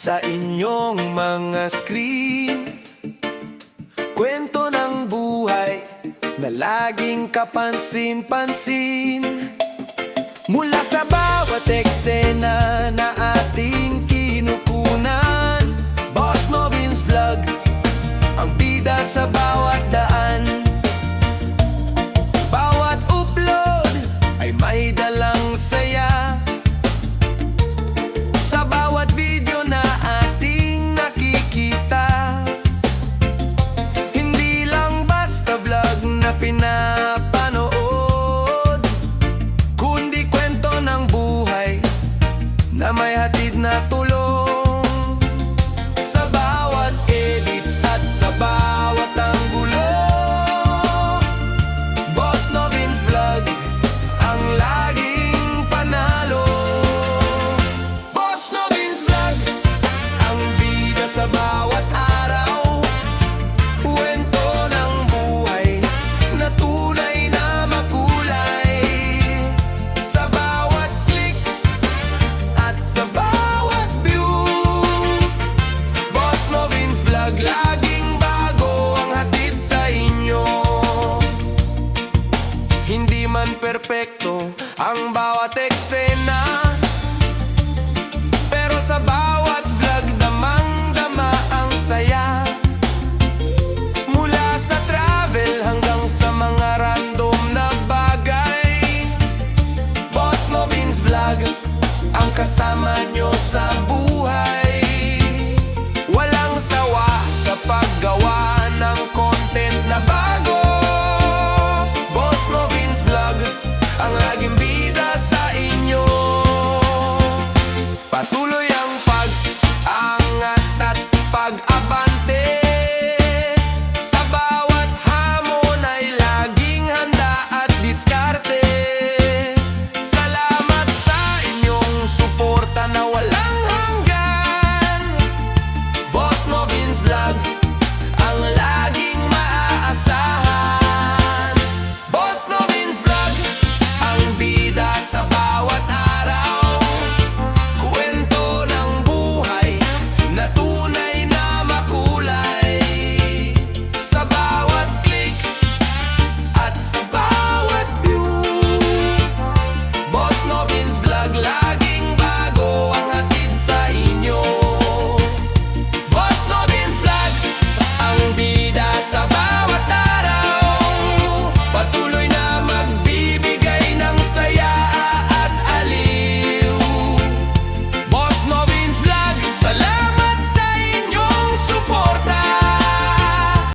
sa inyong mga screen. Kwento ng buhay na laging kapansin-pansin, mula sa bawat eksena na ating kinukunan. Boss Novin's Vlog, ang bida sa bawat daan. Bawat upload ay may dalang saya, sa bawat video na ating nakikita. Hindi lang basta vlog na pinapanood, kundi kwento ng buhay na may hatid na tulong. Sa bawat edit at sa bawat anggulo, Boss Novin's Vlog ang laging panalo. Boss Novin's Vlog, ang bida sa bawat araw. Kwento ng buhay na tunay na makulay, sa bawat click at sa bawat view. Boss Novin's Vlog, laging bago ang hatid sa inyo. Hindi man perpekto ang bawat eksena, pero sa bawat vlog damang-dama ang saya. Mula sa travel hanggang sa mga random na bagay, Boss Novin's Vlog ang kasama nyo sa buhay. Walang sawa sa paggawa ng content na bago. Boss Novin's Vlog ang laging bida sa inyo. Patuloy